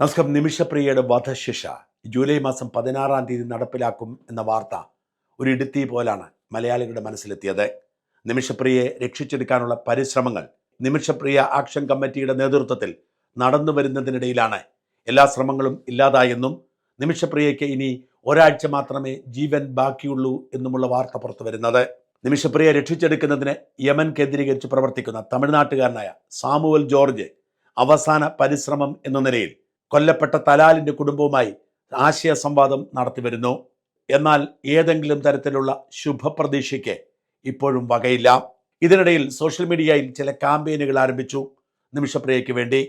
നമസ്കാരം. നിമിഷപ്രിയയുടെ വധശിക്ഷ ജൂലൈ മാസം 16-ാം തീയതി നടപ്പിലാക്കും എന്ന വാർത്ത ഒരു ഇടുത്തി പോലാണ് മലയാളികളുടെ മനസ്സിലെത്തിയത്. നിമിഷപ്രിയയെ രക്ഷിച്ചെടുക്കാനുള്ള പരിശ്രമങ്ങൾ നിമിഷപ്രിയ ആക്ഷൻ കമ്മിറ്റിയുടെ നേതൃത്വത്തിൽ നടന്നു വരുന്നതിനിടയിലാണ് എല്ലാ ശ്രമങ്ങളും ഇല്ലാതായെന്നും നിമിഷപ്രിയയ്ക്ക് ഇനി ഒരാഴ്ച മാത്രമേ ജീവൻ ബാക്കിയുള്ളൂ എന്നുമുള്ള വാർത്ത പുറത്തു വരുന്നത്. നിമിഷപ്രിയയെ രക്ഷിച്ചെടുക്കുന്നതിന് യമൻ കേന്ദ്രീകരിച്ച് പ്രവർത്തിക്കുന്ന തമിഴ്നാട്ടുകാരനായ സാമുവൽ ജോർജ് അവസാന പരിശ്രമം എന്ന നിലയിൽ കൊല്ലപ്പെട്ട തലാലിൻ്റെ കുടുംബവുമായി ആശയ സംവാദം നടത്തിവരുന്നു. എന്നാൽ ഏതെങ്കിലും തരത്തിലുള്ള ശുഭപ്രതീക്ഷയ്ക്ക് ഇപ്പോഴും വകയില്ല. ഇതിനിടയിൽ സോഷ്യൽ മീഡിയയിൽ ചില ക്യാമ്പയിനുകൾ ആരംഭിച്ചു. നിമിഷപ്രിയയ്ക്ക് വേണ്ടി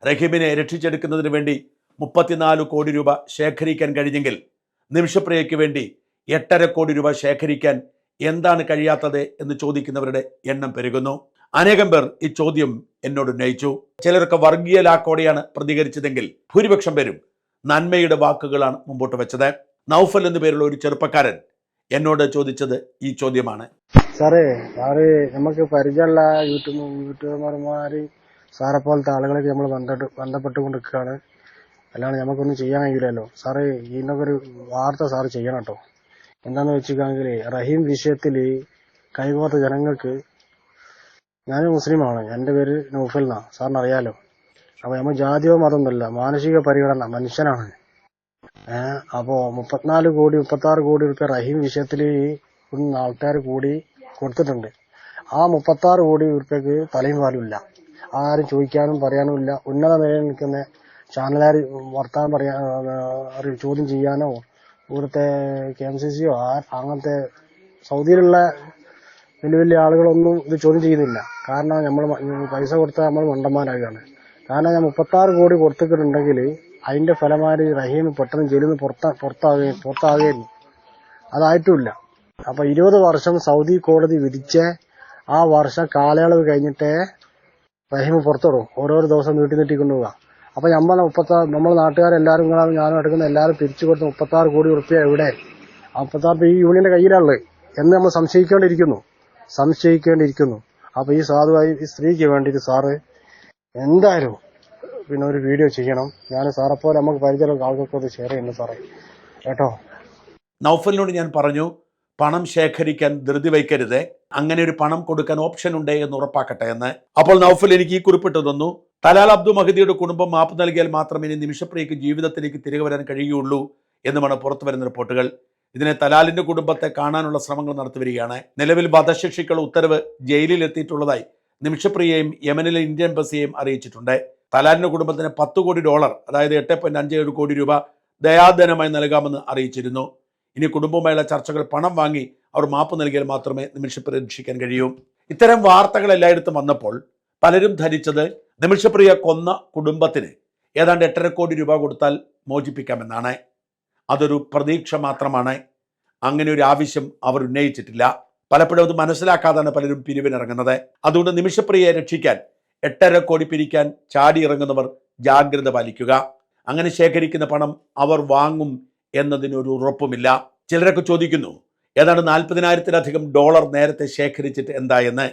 റഹീമിനെ രക്ഷിച്ചെടുക്കുന്നതിന് വേണ്ടി 34 കോടി രൂപ ശേഖരിക്കാൻ കഴിഞ്ഞെങ്കിൽ നിമിഷപ്രിയയ്ക്ക് വേണ്ടി 8.5 കോടി രൂപ ശേഖരിക്കാൻ എന്താണ് കഴിയാത്തത് എന്ന് ചോദിക്കുന്നവരുടെ എണ്ണം പെരുകുന്നു. അനേകം പേർ ഈ ചോദ്യം എന്നോട് ഉന്നയിച്ചു. ചിലരൊക്കെ വർഗീയ ലാക്കോടെയാണ് പ്രതികരിച്ചതെങ്കിൽ ഭൂരിപക്ഷം പേരും നന്മയുടെ വാക്കുകളാണ് മുമ്പോട്ട് വെച്ചത്. നൗഫൽ എന്നു പേരുള്ള ഒരു ചെറുപ്പക്കാരൻ എന്നോട് ചോദിച്ചത് ഈ ചോദ്യമാണ്. സാറേ നമുക്ക് പരിചയമുള്ള യൂട്യൂബർമാര് സാറെ പോലത്തെ ആളുകളൊക്കെ നമ്മൾ ബന്ധപ്പെട്ടുകൊണ്ടിരിക്കുകയാണ്. അല്ലാണ്ട് നമുക്കൊന്നും ചെയ്യാൻ കഴിയില്ലല്ലോ സാറേ. ഇതിനൊക്കെ ഒരു വാർത്ത സാറ് ചെയ്യണം കേട്ടോ. എന്താന്ന് വെച്ചിട്ടാണെങ്കിൽ റഹീം വിഷയത്തിൽ കൈകോർത്ത ജനങ്ങൾക്ക്, ഞാൻ മുസ്ലിമാണ്, എൻ്റെ പേര് നൗഫൽ എന്നാ, സാറിന് അറിയാലോ. അപ്പൊ നമ്മൾ ജാതിയോ മതമൊന്നുമല്ല, മാനസിക പരിഗണന, മനുഷ്യനാണ്. അപ്പോ 36 കോടി റുപ്യ റഹീം വിഷയത്തിൽ ആൾക്കാർ കൂടി കൊടുത്തിട്ടുണ്ട്. ആ 36 കോടി റുപ്യക്ക് തലയും പാലും ഇല്ല, ആരും ചോദിക്കാനും പറയാനും ഇല്ല. ഉന്നത നിലയിൽ നിൽക്കുന്ന ചാനലുകാർ വർത്താനം ചോദ്യം ചെയ്യാനോ ഇവിടുത്തെ KMCC അങ്ങനത്തെ സൗദിയിലുള്ള വലിയ വലിയ ആളുകളൊന്നും ഇത് ചോദ്യം ചെയ്യുന്നില്ല. കാരണം നമ്മൾ പൈസ കൊടുത്താൽ നമ്മൾ മണ്ടന്മാരാകുകയാണ്. കാരണം ഞാൻ 36 കോടി കൊടുത്തിട്ടുണ്ടെങ്കിൽ അതിന്റെ ഫലമായി റഹീം പെട്ടെന്ന് ജയിലിൽ നിന്ന് പുറത്താകുകയായിരുന്നു. അതായിട്ടുമില്ല. അപ്പൊ 20 വർഷം സൗദി കോടതി വിധിച്ച ആ വർഷം കാലയളവ് കഴിഞ്ഞിട്ടേ റഹീം പുറത്തോടും ഓരോരോ ദിവസം നീട്ടിക്കൊണ്ടുപോവുക. അപ്പൊ നമ്മളെ നാട്ടുകാരെല്ലാവരും ഞാനും എടുക്കുന്ന എല്ലാവരും പിരിച്ചു കൊടുത്ത 36 കോടി റുപ്യ എവിടെ? ആ 36 ഈ യൂണിയന്റെ കയ്യിലാണുള്ളത് എന്ന് നമ്മൾ സംശയിക്കേണ്ടിയിരിക്കുന്നു. അപ്പൊ ഈ സാധുവായി ഈ സ്ത്രീക്ക് വേണ്ടിയിട്ട് സാറ് എന്തായാലും പിന്നെ ഒരു വീഡിയോ ചെയ്യണം. ഞാൻ സാറെ പോലെ നമുക്ക് പരിചയമുള്ള ആൾക്കൊക്കെ അത് ഷെയർ ചെയ്യുന്നു സാറേ, കേട്ടോ. നൗഫലിനോട് ഞാൻ പറഞ്ഞു, പണം ശേഖരിക്കാൻ ധൃതി വയ്ക്കരുത്, അങ്ങനെ ഒരു പണം കൊടുക്കാൻ ഓപ്ഷൻ ഉണ്ട് എന്ന് ഉറപ്പാക്കട്ടെ എന്ന്. അപ്പോൾ നൗഫൽ എനിക്ക് ഈ കുറിപ്പിട്ട് തന്നു. തലാൽ അബ്ദു മഹദിയുടെ കുടുംബം മാപ്പ് നൽകിയാൽ മാത്രമേ ഇനി നിമിഷപ്രിയയ്ക്ക് ജീവിതത്തിലേക്ക് തിരികെ വരാൻ കഴിയുകയുള്ളൂ എന്നുമാണ് പുറത്തു വരുന്ന റിപ്പോർട്ടുകൾ. ഇതിനെ തലാലിന്റെ കുടുംബത്തെ കാണാനുള്ള ശ്രമങ്ങൾ നടത്തിവരികയാണ്. നിലവിൽ വധശിക്ഷയ്ക്കുള്ള ഉത്തരവ് ജയിലിൽ എത്തിയിട്ടുള്ളതായി നിമിഷപ്രിയയും യമനിലെ ഇന്ത്യൻ എംബസിയെയും അറിയിച്ചിട്ടുണ്ട്. തലാലിന്റെ കുടുംബത്തിന് $10 കോടി, അതായത് 8.57 കോടി രൂപ ദയാധനമായി നൽകാമെന്ന് അറിയിച്ചിരുന്നു. ഇനി കുടുംബവുമായുള്ള ചർച്ചകൾ പണം വാങ്ങി അവർ മാപ്പ് നൽകിയാൽ മാത്രമേ നിമിഷപ്രിയ രക്ഷിക്കാൻ കഴിയൂ. ഇത്തരം വാർത്തകൾ എല്ലായിടത്തും വന്നപ്പോൾ പലരും ധരിച്ചത് നിമിഷപ്രിയ കൊന്ന കുടുംബത്തിന് ഏതാണ്ട് 8.5 കോടി രൂപ കൊടുത്താൽ മോചിപ്പിക്കാമെന്നാണ്. അതൊരു പ്രതീക്ഷ മാത്രമാണ്. അങ്ങനെ ഒരു ആവശ്യം അവർ ഉന്നയിച്ചിട്ടില്ല. പലപ്പോഴും അത് മനസ്സിലാക്കാതാണ് പലരും പിരിവിനിറങ്ങുന്നത്. അതുകൊണ്ട് നിമിഷപ്രിയയെ രക്ഷിക്കാൻ 8.5 കോടി പിരിക്കാൻ ചാടിയിറങ്ങുന്നവർ ജാഗ്രത പാലിക്കുക. അങ്ങനെ ശേഖരിക്കുന്ന പണം അവർ വാങ്ങും എന്നതിനൊരു ഉറപ്പുമില്ല. ചിലരൊക്കെ ചോദിക്കുന്നു, ഏതാണ്ട് $40,000-ലധികം നേരത്തെ ശേഖരിച്ചിട്ട് എന്തായെന്ന്.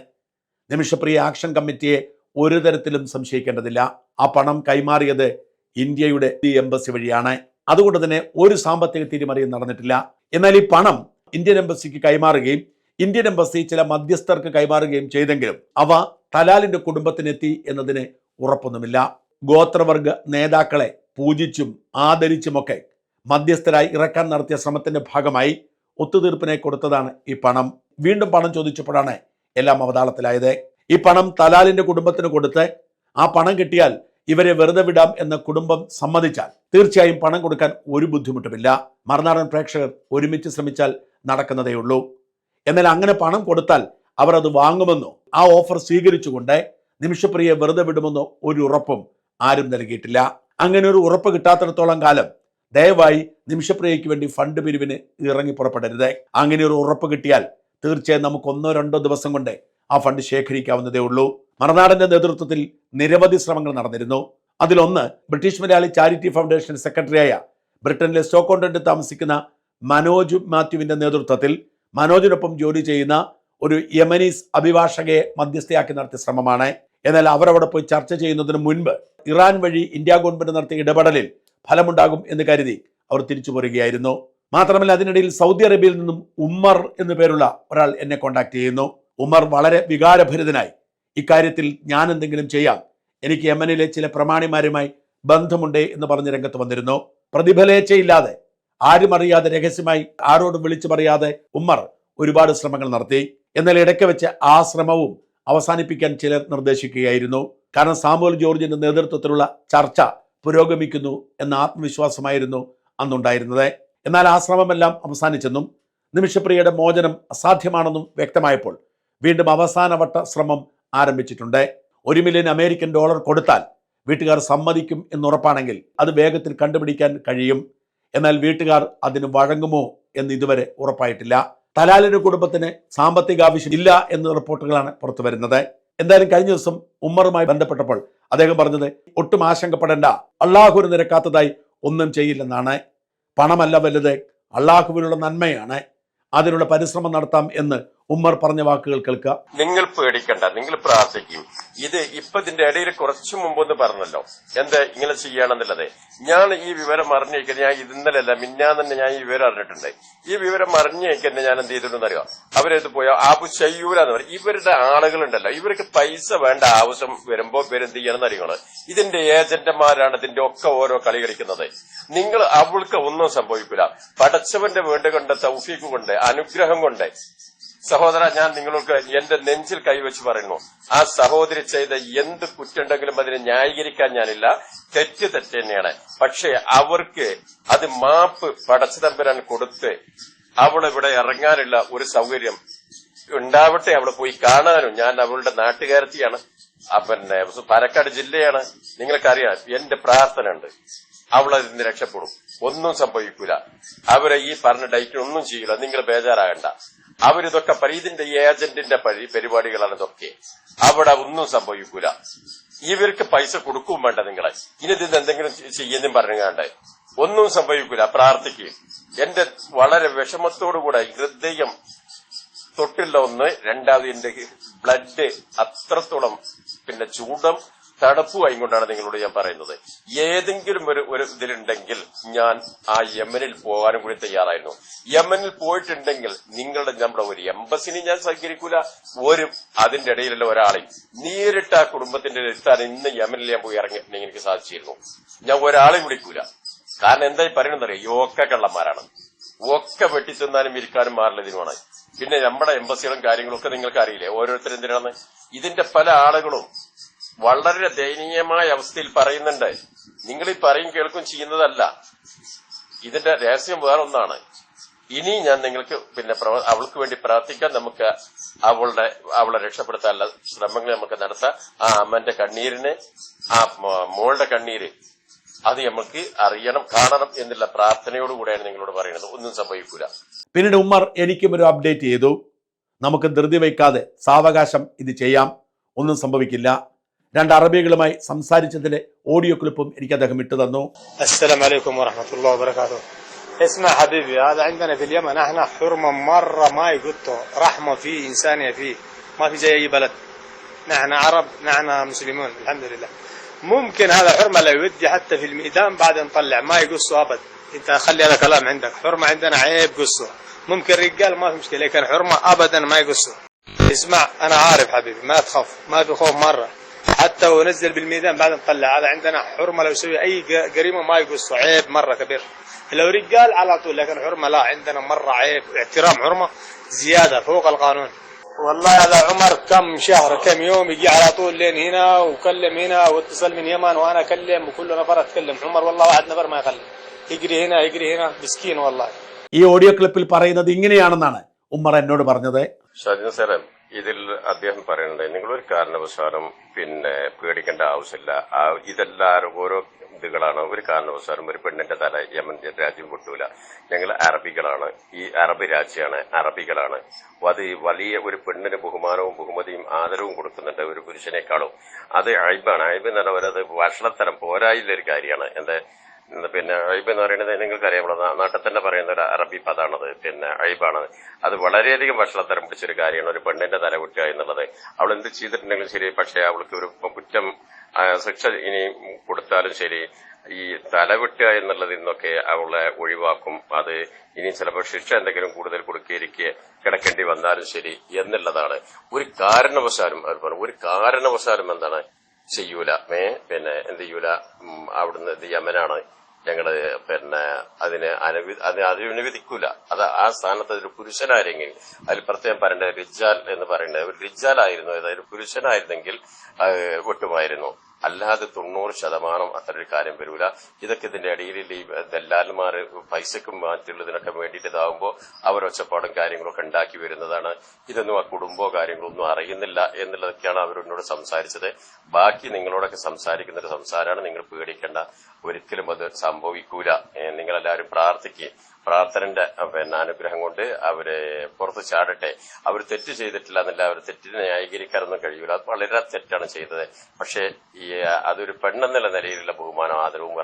നിമിഷപ്രിയ ആക്ഷൻ കമ്മിറ്റിയെ ഒരു തരത്തിലും സംശയിക്കേണ്ടതില്ല. ആ പണം കൈമാറിയത് ഇന്ത്യയുടെ എംബസി വഴിയാണ്. അതുകൊണ്ട് തന്നെ ഒരു സാമ്പത്തിക തിരിമറിയും നടന്നിട്ടില്ല. എന്നാൽ ഈ പണം ഇന്ത്യൻ എംബസിക്ക് കൈമാറുകയും ഇന്ത്യൻ എംബസി ചില മധ്യസ്ഥർക്ക് കൈമാറുകയും ചെയ്തെങ്കിലും അവ തലാലിന്റെ കുടുംബത്തിനെത്തി എന്നതിന് ഉറപ്പൊന്നുമില്ല. ഗോത്രവർഗ നേതാക്കളെ പൂജിച്ചും ആദരിച്ചുമൊക്കെ മധ്യസ്ഥരായി ഇറക്കാൻ നടത്തിയ ശ്രമത്തിന്റെ ഭാഗമായി ഒത്തുതീർപ്പിനെ കൊടുത്തതാണ് ഈ പണം. വീണ്ടും പണം ചോദിച്ചപ്പോഴാണ് എല്ലാം അവതാളത്തിലായത്. ഈ പണം തലാലിന്റെ കുടുംബത്തിന് കൊടുത്ത് ആ പണം കിട്ടിയാൽ ഇവരെ വെറുതെ വിടാം എന്ന കുടുംബം സമ്മതിച്ചാൽ തീർച്ചയായും പണം കൊടുക്കാൻ ഒരു ബുദ്ധിമുട്ടുമില്ല. മറുനാടൻ പ്രേക്ഷകർ ഒരുമിച്ച് ശ്രമിച്ചാൽ നടക്കുന്നതേയുള്ളൂ. എന്നാൽ അങ്ങനെ പണം കൊടുത്താൽ അവർ അത് വാങ്ങുമെന്നോ ആ ഓഫർ സ്വീകരിച്ചുകൊണ്ട് നിമിഷപ്രിയയെ വെറുതെ വിടുമെന്നോ ഒരു ഉറപ്പും ആരും നൽകിയിട്ടില്ല. അങ്ങനെ ഒരു ഉറപ്പ് കിട്ടാത്തിടത്തോളം കാലം ദയവായി നിമിഷപ്രിയയ്ക്ക് വേണ്ടി ഫണ്ട് പിരിവിന് ഇറങ്ങി പുറപ്പെടരുത്. അങ്ങനെ ഒരു ഉറപ്പ് കിട്ടിയാൽ തീർച്ചയായും നമുക്ക് 1-2 ദിവസം കൊണ്ട് ആ ഫണ്ട് ശേഖരിക്കാവുന്നതേ ഉള്ളൂ. മറുനാടന്റെ നേതൃത്വത്തിൽ നിരവധി ശ്രമങ്ങൾ നടന്നിരുന്നു. അതിലൊന്ന് ബ്രിട്ടീഷ് മലയാളി ചാരിറ്റി ഫൗണ്ടേഷൻ സെക്രട്ടറിയായ ബ്രിട്ടനിലെ സ്റ്റോക്ക്ഹോൾമിൽ താമസിക്കുന്ന മനോജ് മാത്യുവിന്റെ നേതൃത്വത്തിൽ മനോജിനൊപ്പം ജോലി ചെയ്യുന്ന ഒരു യമനീസ് അഭിഭാഷകയെ മധ്യസ്ഥയാക്കി നടത്തിയ ശ്രമമാണ്. എന്നാൽ അവരവിടെ പോയി ചർച്ച ചെയ്യുന്നതിന് മുൻപ് ഇറാൻ വഴി ഇന്ത്യ ഗവൺമെന്റ് നടത്തിയ ഇടപെടലിൽ ഫലമുണ്ടാകും എന്ന് കരുതി അവർ തിരിച്ചു പോരുകയായിരുന്നു. മാത്രമല്ല അതിനിടയിൽ സൗദി അറേബ്യയിൽ നിന്നും ഉമ്മർ എന്നു പേരുള്ള ഒരാൾ എന്നെ കോണ്ടാക്ട് ചെയ്യുന്നു. ഉമ്മർ വളരെ വികാരഭരിതനായി ഇക്കാര്യത്തിൽ ഞാൻ എന്തെങ്കിലും ചെയ്യാം, എനിക്ക് യമനിലെ ചില പ്രമാണിമാരുമായി ബന്ധമുണ്ട് എന്ന് പറഞ്ഞ് രംഗത്ത് വന്നിരുന്നു. പ്രതിഫലേച്ഛയില്ലാതെ ആരും അറിയാതെ രഹസ്യമായി ആരോടും വിളിച്ചു പറയാതെ ഉമ്മർ ഒരുപാട് ശ്രമങ്ങൾ നടത്തി. എന്നാൽ ഇടയ്ക്ക് വെച്ച് ആ ശ്രമവും അവസാനിപ്പിക്കാൻ ചിലർ നിർദ്ദേശിക്കുകയായിരുന്നു. കാരണം സാമുവൽ ജോർജിന്റെ നേതൃത്വത്തിലുള്ള ചർച്ച പുരോഗമിക്കുന്നു എന്ന ആത്മവിശ്വാസമായിരുന്നു അന്നുണ്ടായിരുന്നത്. എന്നാൽ ആ ശ്രമമെല്ലാം അവസാനിച്ചെന്നും നിമിഷപ്രിയയുടെ മോചനം അസാധ്യമാണെന്നും വ്യക്തമായപ്പോൾ വീണ്ടും അവസാനവട്ട ശ്രമം ആരംഭിച്ചിട്ടുണ്ട്. $1 മില്യൺ അമേരിക്കൻ കൊടുത്താൽ വീട്ടുകാർ സമ്മതിക്കും എന്നുറപ്പാണെങ്കിൽ അത് വേഗത്തിൽ കണ്ടുപിടിക്കാൻ കഴിയും. എന്നാൽ വീട്ടുകാർ അതിന് വഴങ്ങുമോ എന്ന് ഇതുവരെ ഉറപ്പായിട്ടില്ല. തലാലിന്റെ കുടുംബത്തിന് സാമ്പത്തിക ആവശ്യം ഇല്ല എന്ന റിപ്പോർട്ടുകളാണ് പുറത്തു വരുന്നത്. എന്തായാലും കഴിഞ്ഞ ദിവസം ഉമ്മറുമായി ബന്ധപ്പെട്ടപ്പോൾ അദ്ദേഹം പറഞ്ഞത് ഒട്ടും ആശങ്കപ്പെടേണ്ട, അള്ളാഹുവിന് നിരക്കാത്തതായി ഒന്നും ചെയ്യില്ലെന്നാണ്. പണമല്ല വലുത്, അള്ളാഹുവിനുള്ള നന്മയാണ്, അതിനുള്ള പരിശ്രമം നടത്താം എന്ന് ഉമ്മർ പറഞ്ഞ വാക്കുകൾ കേൾക്കുക. നിങ്ങൾ പേടിക്കണ്ട, നിങ്ങൾ പ്രാർത്ഥിക്കും. ഇത് ഇതിന്റെ ഇടയിൽ കുറച്ചു മുമ്പൊന്ന് പറഞ്ഞല്ലോ എന്താ ഇങ്ങനെ ചെയ്യണമെന്നുള്ളത്. ഞാൻ ഈ വിവരം അറിഞ്ഞേക്കാൻ ഞാൻ ഇന്നലല്ല മിന്നാൻ തന്നെ ഞാൻ ഈ വിവരം അറിഞ്ഞിട്ടുണ്ട്. ഈ വിവരം അറിഞ്ഞേക്കന്നെ ഞാൻ എന്ത് ചെയ്തിട്ടുണ്ടെന്നറിയോ, അവരത് പോയ ആബു ഷയ്യൂല എന്ന് പറയും. ഇവരുടെ ആളുകളുണ്ടല്ലോ, ഇവർക്ക് പൈസ വേണ്ട ആവശ്യം വരുമ്പോ ഇവരെന്ത് ചെയ്യണമെന്ന് അറിയണം. ഇതിന്റെ ഏജന്റുമാരാണ് ഇതിന്റെ ഒക്കെ ഓരോ കളി കളിക്കുന്നത്. നിങ്ങൾ അവൾക്ക് ഒന്നും സംഭവിക്കില്ല. പടച്ചവന്റെ വേണ്ട കൊണ്ട് തൗഫീഖ് കൊണ്ട് അനുഗ്രഹം കൊണ്ട് സഹോദര, ഞാൻ നിങ്ങൾക്ക് എന്റെ നെഞ്ചിൽ കൈവച്ച് പറയുന്നു, ആ സഹോദരി ചെയ്ത എന്ത് കുറ്റുണ്ടെങ്കിലും അതിനെ ന്യായീകരിക്കാൻ ഞാനില്ല. തെറ്റ് തന്നെയാണ്. പക്ഷേ അവർക്ക് അത് മാപ്പ് പടച്ചതമ്പരാൻ കൊടുത്ത് അവളിവിടെ ഇറങ്ങാനുള്ള ഒരു സൗകര്യം ഉണ്ടാവട്ടെ. അവളെ പോയി കാണാനും, ഞാൻ അവളുടെ നാട്ടുകാരത്തിയാണ്, പിന്നെ പാലക്കാട് ജില്ലയാണ്. നിങ്ങൾക്കറിയാം, എന്റെ പ്രാർത്ഥന ഉണ്ട് അവളതിൽ നിന്ന് രക്ഷപ്പെടും. ഒന്നും സംഭവിക്കൂല. അവരെ ഈ പറഞ്ഞ ഡേറ്റിന് ഒന്നും ചെയ്യില്ല. നിങ്ങൾ ബേജാറാകണ്ട. അവരിതൊക്കെ ഇതിന്റെ ഏജന്റിന്റെ പരിപാടികളാണ് ഇതൊക്കെ. അവിടെ ഒന്നും സംഭവിക്കൂല. ഇവർക്ക് പൈസ കൊടുക്കും വേണ്ട നിങ്ങളെ. ഇനി ഇതിന് എന്തെങ്കിലും ചെയ്യുന്നും പറഞ്ഞാണ്ട് ഒന്നും സംഭവിക്കൂല. പ്രാർത്ഥിക്കുക. എന്റെ വളരെ വിഷമത്തോടുകൂടെ ഹൃദയം തൊട്ടില്ല ഒന്ന്. രണ്ടാമത് എന്റെ ബ്ലഡ് അത്രത്തോളം പിന്നെ ചൂടും തണുപ്പുമായി കൊണ്ടാണ് നിങ്ങളോട് ഞാൻ പറയുന്നത്. ഏതെങ്കിലും ഒരു ഇതിലുണ്ടെങ്കിൽ ഞാൻ ആ യമനിൽ പോകാനും കൂടി തയ്യാറായിരുന്നു. യമനിൽ പോയിട്ടുണ്ടെങ്കിൽ നമ്മുടെ ഒരു എംബസിനെ ഞാൻ സഹകരിക്കൂല. അതിന്റെ ഇടയിലുള്ള ഒരാളെയും നേരിട്ട് ആ കുടുംബത്തിന്റെ എത്താൻ ഇന്ന് യമനിൽ ഞാൻ പോയി ഇറങ്ങിയിട്ടുണ്ടെങ്കിൽ എനിക്ക് സാധിച്ചിരുന്നു. ഞാൻ ഒരാളെയും വിളിക്കൂല. കാരണം എന്തായി പറയണമെന്നറിയാം, ഒക്കെ കള്ളന്മാരാണ്. ഒക്കെ വെട്ടിത്തിന്നാനും ഇരിക്കാനും മാറില്ലതിനുമാണ്. പിന്നെ നമ്മുടെ എംബസികളും കാര്യങ്ങളും ഒക്കെ നിങ്ങൾക്ക് അറിയില്ലേ ഓരോരുത്തരും എന്തിനാണ്. ഇതിന്റെ പല ആളുകളും വളരെ ദയനീയമായ അവസ്ഥയിൽ പറയുന്നുണ്ട്. നിങ്ങൾ ഈ പറയും കേൾക്കും ചെയ്യുന്നതല്ല. ഇതിന്റെ രഹസ്യം വേറൊന്നാണ്. ഇനി ഞാൻ നിങ്ങൾക്ക് പിന്നെ അവൾക്ക് വേണ്ടി പ്രാർത്ഥിക്കാൻ, നമുക്ക് അവളെ രക്ഷപ്പെടുത്താനുള്ള ശ്രമങ്ങൾ നമുക്ക് നടത്താം. ആ അമ്മന്റെ കണ്ണീരിന്, ആ മോളുടെ കണ്ണീര് അത് നമുക്ക് അറിയണം, കാണണം എന്നുള്ള പ്രാർത്ഥനയോടുകൂടെയാണ് നിങ്ങളോട് പറയുന്നത്. ഒന്നും സംഭവിക്കൂല. പിന്നീട് ഉമ്മർ എനിക്കും ഒരു അപ്ഡേറ്റ് ചെയ്തു, നമുക്ക് ധൃതി വയ്ക്കാതെ സാവകാശം ഇത് ചെയ്യാം, ഒന്നും സംഭവിക്കില്ല. 2 അറബികളുമായി സംസാരിച്ചതിന്റെ ഓഡിയോ ക്ലിപ്പും എനിക്ക് അദ്ദേഹം ഇട്ടു തന്നു. അസ്സലാമു അലൈക്കും വറഹ്മത്തുള്ളാഹി വബറകാതുഹു. اسمع حبيبي، هذا عندنا في اليمن احنا حرمه مره ما يقطوا، رحمه فيه، انسانيه فيه، ما في زي اي بلد. نحن عرب، نحن مسلمون الحمد لله. ممكن هذا حرمه لو يودي حتى في الميدان بعد نطلع ما يقصوا ابد. انت خلي هذا كلام عندك. حرمه عندنا عيب قصوا. ممكن رجال ما في مشكله، لكن حرمه ابدا ما يقصوا. اسمع انا عارف حبيبي، ما تخاف، ما في خوف مره. حتى ونزل بالميدان بعد نطلع. هذا عندنا حرمه لو يسوي اي جريمه ما يقصوا، عيب مره كبير. لو رجال على طول، لكن حرمه لا، عندنا مره عيب. احترام حرمه زياده فوق القانون. والله هذا عمر كم شهر كم يوم يجي على طول لين هنا وكلم هنا واتصل من يمن وانا اكلم وكل نفر اتكلم. عمر والله واحد نفر ما يخلي، يجري هنا يجري هنا مسكين والله. ഈ ഓഡിയോ ക്ലിപ്പിൽ പറയുന്നത് ഇങ്ങനെയാണെന്നാണ് ഉമ്മർ എന്നോട് പറഞ്ഞത്. ഷാജിൻ സാറേ, ഇതിൽ അദ്ദേഹം പറയുന്നുണ്ട് നിങ്ങളൊരു കാരണവശാലും പിന്നെ പേടിക്കേണ്ട ആവശ്യമില്ല. ഇതെല്ലാവരും ഓരോ ഇതുകളാണ്. ഒരു കാരണവശാലും ഒരു പെണ്ണിന്റെ തല യമൻ രാജ്യം പൊട്ടൂല. ഞങ്ങൾ അറബികളാണ്, ഈ അറബ് രാജ്യമാണ്, അറബികളാണ്. അത് വലിയ ഒരു പെണ്ണിന് ബഹുമാനവും ബഹുമതിയും ആദരവും കൊടുക്കുന്നുണ്ട് ഒരു പുരുഷനേക്കാളും. അത് അയ്ബാണ്. അയ്ബ് എന്ന് പറഞ്ഞാൽ അത് വഷളത്തരം പോരായില്ലൊരു കാര്യമാണ്. എന്താ പിന്നെ അഴിബ് എന്ന് പറയുന്നത് നിങ്ങൾക്കറിയാം, നാട്ടിൽ തന്നെ പറയുന്ന ഒരു അറബി പദമാണത്. പിന്നെ അഴിബാണ്. അത് വളരെയധികം വഷളത്തരം പിടിച്ചൊരു കാര്യമാണ് ഒരു പെണ്ണിന്റെ തല വെട്ടുക എന്നുള്ളത്. അവൾ എന്ത് ചെയ്തിട്ടുണ്ടെങ്കിലും ശരി, പക്ഷെ അവൾക്ക് ഒരു കുറ്റം ശിക്ഷ ഇനി കൊടുത്താലും ശരി, ഈ തലവെട്ടുക എന്നുള്ളതിൽ നിന്നൊക്കെ അവളെ ഒഴിവാക്കും. അത് ഇനി ചിലപ്പോൾ ശിക്ഷ എന്തെങ്കിലും കൂടുതൽ കൊടുക്കുകയിരിക്കെ കിടക്കേണ്ടി വന്നാലും ശരി എന്നുള്ളതാണ്. ഒരു കാരണവശാലും അവർ പറഞ്ഞു, ഒരു കാരണവശാലും എന്താണ് ചെയ്യൂല. പിന്നെ എന്ത് ചെയ്യൂല, അവിടുന്ന് യമനാണ് ഞങ്ങള് പിന്നെ അതിനെ അനുവദിക്കൂല. അത് ആ സ്ഥാനത്ത് ഒരു പുരുഷനായിരുന്നെങ്കിൽ, അതിൽ പ്രത്യേകം പറയേണ്ട റിജാൽ എന്ന് പറയുന്നത് ഒരു റിജാലായിരുന്നു, അതായത് പുരുഷനായിരുന്നെങ്കിൽ വെട്ടുമായിരുന്നു. അല്ലാതെ 90% അത്രയൊരു കാര്യം വരൂല. ഇതൊക്കെ ഇതിന്റെ ഇടയിൽ ഈ ദല്ലാൽമാർ പൈസക്കും മറ്റുള്ളതിനൊക്കെ വേണ്ടിയിട്ട് ഇതാവുമ്പോൾ അവരൊച്ചപ്പാടും കാര്യങ്ങളൊക്കെ ഉണ്ടാക്കി വരുന്നതാണ്. ഇതൊന്നും ആ കുടുംബമോ കാര്യങ്ങളോ ഒന്നും അറിയുന്നില്ല എന്നുള്ളതൊക്കെയാണ് അവരോട് സംസാരിച്ചത്. ബാക്കി നിങ്ങളോടൊക്കെ സംസാരിക്കുന്ന ഒരു സംസാരമാണ്. നിങ്ങൾ പേടിക്കേണ്ട, ഒരിക്കലും അത് സംഭവിക്കൂല. നിങ്ങളെല്ലാവരും പ്രാർത്ഥിക്കുക. പ്രാർത്ഥനന്റെ പിന്നെ അനുഗ്രഹം കൊണ്ട് അവര് പുറത്ത് ചാടട്ടെ. അവർ തെറ്റ് ചെയ്തിട്ടില്ല എന്നല്ല, അവർ തെറ്റിനെ ന്യായീകരിക്കാനൊന്നും കഴിയൂല. അത് വളരെ തെറ്റാണ് ചെയ്തത്. പക്ഷേ ഈ അതൊരു പെണ്ണെന്നുള്ള നിലയിലുള്ള ബഹുമാനം ആദരവും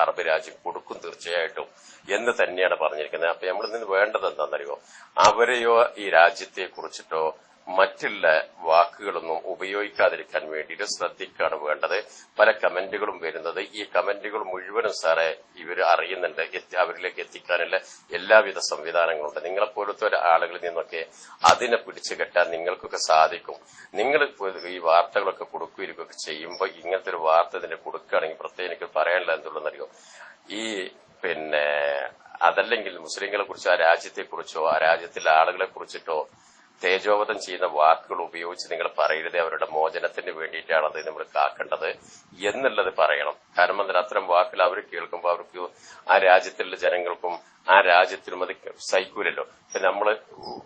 അറബ് രാജ്യം കൊടുക്കും തീർച്ചയായിട്ടും എന്ന് തന്നെയാണ് പറഞ്ഞിരിക്കുന്നത്. അപ്പൊ നമ്മൾ നിന്ന് വേണ്ടത് എന്താണെന്നറിയോ, അവരെയോ ഈ രാജ്യത്തെ കുറിച്ചിട്ടോ മറ്റുള്ള വാക്കുകളൊന്നും ഉപയോഗിക്കാതിരിക്കാൻ വേണ്ടിയിട്ട് ശ്രദ്ധിക്കുകയാണ് വേണ്ടത്. പല കമന്റുകളും വരുന്നത്, ഈ കമന്റുകൾ മുഴുവനും സാറേ ഇവർ അറിയുന്നുണ്ട്. അവരിലേക്ക് എത്തിക്കാനുള്ള എല്ലാവിധ സംവിധാനങ്ങളുണ്ട്. നിങ്ങളെപ്പോലത്തെ ആളുകളിൽ നിന്നൊക്കെ അതിനെ പിടിച്ചു കെട്ടാൻ നിങ്ങൾക്കൊക്കെ സാധിക്കും. നിങ്ങൾ ഈ വാർത്തകളൊക്കെ കൊടുക്കുകയൊക്കെ ചെയ്യുമ്പോൾ ഇങ്ങനത്തെ ഒരു വാർത്ത ഇതിനെ കൊടുക്കുകയാണെങ്കിൽ പ്രത്യേകം എനിക്ക് പറയാനുള്ള എന്തുള്ളതെന്നറിയോ, ഈ പിന്നെ അതല്ലെങ്കിൽ മുസ്ലിങ്ങളെ കുറിച്ചോ ആ രാജ്യത്തെ കുറിച്ചോ ആ രാജ്യത്തിലെ ആളുകളെ കുറിച്ചിട്ടോ തേജോവധം ചെയ്യുന്ന വാക്കുകൾ ഉപയോഗിച്ച് നിങ്ങൾ പറയരുത്. അവരുടെ മോചനത്തിന് വേണ്ടിയിട്ടാണ് അത് നമ്മൾ കാക്കേണ്ടത് എന്നുള്ളത് പറയണം. കാരണം എന്നാൽ അത്തരം വാക്കുകൾ അവർ കേൾക്കുമ്പോൾ അവർക്ക് ആ രാജ്യത്തിലുള്ള ജനങ്ങൾക്കും ആ രാജ്യത്തിനും അത് സഹിക്കൂലല്ലോ.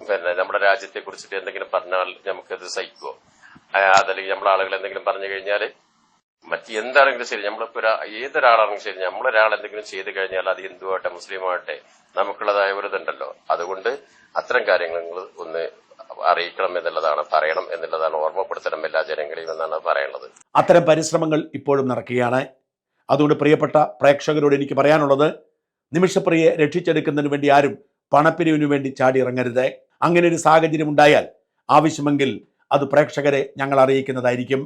പിന്നെ നമ്മുടെ രാജ്യത്തെ കുറിച്ചിട്ട് എന്തെങ്കിലും പറഞ്ഞാൽ നമുക്കത് സഹിക്കുമോ? അതല്ലെങ്കിൽ നമ്മളെ ആളുകൾ എന്തെങ്കിലും പറഞ്ഞു കഴിഞ്ഞാല് മറ്റെന്താണെങ്കിലും ശരി, നമ്മളിപ്പോ ഏതൊരാളാണെങ്കിലും ശരി, നമ്മളൊരാൾ എന്തെങ്കിലും ചെയ്തു കഴിഞ്ഞാൽ അത് ഹിന്ദുവാട്ടെ മുസ്ലിമാവട്ടെ നമുക്കുള്ളതായ ഒരു ഇതുണ്ടല്ലോ. അതുകൊണ്ട് അത്തരം കാര്യങ്ങൾ നിങ്ങൾ ഒന്ന് അറിയിക്കണം എന്നുള്ളതാണ്, പറയണം എന്നുള്ളതാണ്, ഓർമ്മപ്പെടുത്തണം എല്ലാ ജനങ്ങളെയും എന്നാണ് പറയാനുള്ളത്. അത്തരം പരിശ്രമങ്ങൾ ഇപ്പോഴും നടക്കുകയാണ്. അതുകൊണ്ട് പ്രിയപ്പെട്ട പ്രേക്ഷകരോട് എനിക്ക് പറയാനുള്ളത്, നിമിഷപ്രിയയെ രക്ഷിച്ചെടുക്കുന്നതിന് വേണ്ടി ആരും പണപ്പിരിവിനു വേണ്ടി ചാടിയിറങ്ങരുത്. അങ്ങനെ ഒരു സാഹചര്യം ഉണ്ടായാൽ ആവശ്യമെങ്കിൽ അത് പ്രേക്ഷകരെ ഞങ്ങൾ അറിയിക്കുന്നതായിരിക്കും.